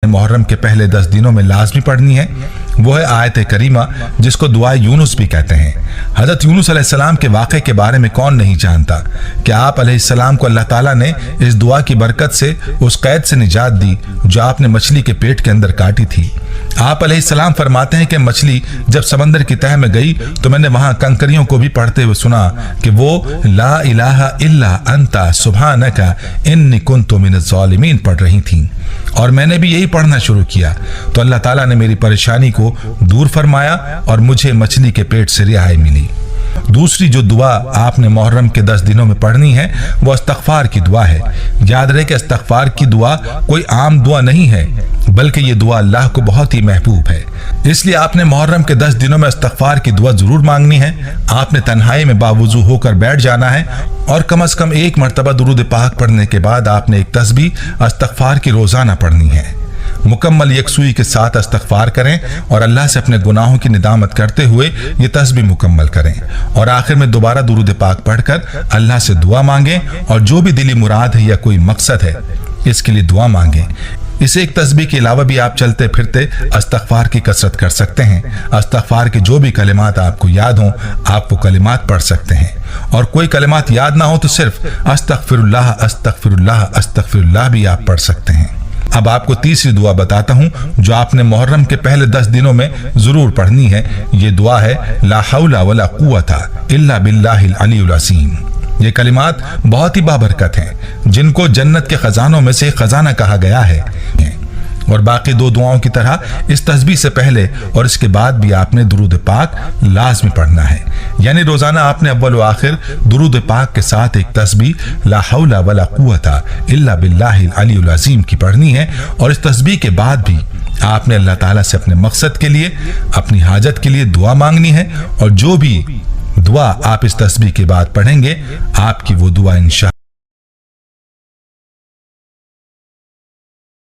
मुहर्रम के पहले 10 दिनों में लाजमी पढ़नी है वो है आयत करीमा, जिसको दुआ यूनुस भी कहते हैं। हजरत यूनुस अलैहिस्सलाम के वाक़े के बारे में कौन नहीं जानता कि आप अलैहिस्सलाम को अल्लाह ताला ने इस दुआ की बरकत से उस कैद से निजात दी जो आपने मछली के पेट के अंदर काटी थी। आप अलैहिस्सलाम फरमाते हैं कि मछली जब समंदर की तह में गई तो मैंने वहां कंकरियों को भी पढ़ते हुए सुना कि वो ला इलाहा इल्ला अंता सुब्हानका इन्नी कुन्तु मिनज़ ज़ालिमीन पढ़ रही थीं, और मैंने भी यही पढ़ना शुरू किया तो अल्लाह ताला ने मेरी परेशानी को दूर फरमाया और मुझे मछली के पेट से रिहाई मिली। दूसरी जो दुआ आपने मुहर्रम के 10 दिनों में पढ़नी है वो इस्तग़फ़ार की दुआ है। याद रहे कि इस्तग़फ़ार की दुआ कोई आम दुआ नहीं है, बल्कि ये दुआ अल्लाह को बहुत ही महबूब है। इसलिए आपने मुहर्रम के 10 दिनों में इस्तग़फ़ार की दुआ जरूर मांगनी है। आपने तन्हाई में बावुज़ू होकर बैठ जाना है और कम से कम 1 मरतबा दुरूद पाक पढ़ने के बाद आपने एक तस्बीह इस्तग़फ़ार की रोजाना पढ़नी है। मुकम्मल यकसुई के साथ इस्तग़फ़ार करें और अल्लाह से अपने गुनाहों की निदामत करते हुए ये तस्बीह मुकम्मल करें, और आखिर में दोबारा दुरूद पाक पढ़कर अल्लाह से दुआ मांगें और जो भी दिली मुराद है या कोई मकसद है इसके लिए दुआ मांगें। इस एक तस्बीह के अलावा भी आप चलते फिरते इस्तग़फ़ार की कसरत कर सकते हैं। इस्तग़फ़ार के जो भी कलिमात आपको याद हों आप वो कलिमात पढ़ सकते हैं, और कोई कलिमात याद ना हो तो सिर्फ अस्तग़फ़िरुल्लाह अस्तग़फ़िरुल्लाह अस्तग़फ़िरुल्लाह भी आप पढ़ सकते हैं। अब आपको तीसरी दुआ बताता हूँ जो आपने मुहर्रम के पहले 10 दिनों में जरूर पढ़नी है। ये दुआ है ला हौला वला कुव्वता इल्ला बिल्लाहिल अलीयुल अज़ीम। ये कलिमात बहुत ही बाबरकत हैं, जिनको जन्नत के खजानों में से खजाना कहा गया है, और बाकी 2 दुआओं की तरह इस तस्बीह से पहले और इसके बाद भी आपने दुरूद पाक लाजमी पढ़ना है। यानी रोजाना आपने अव्वल व आखिर दुरूद पाक के साथ एक तस्बीह ला हौला वला कुव्वता इल्ला बिल्लाहिल अलीयुल अज़ीम की पढ़नी है, और इस तस्बीह के बाद भी आपने अल्लाह ताला से अपने मकसद के लिए, अपनी हाजत के लिए दुआ मांगनी है, और जो भी दुआ आप इस तस्बीह के बाद पढ़ेंगे आपकी वो दुआ इंशाअल्लाह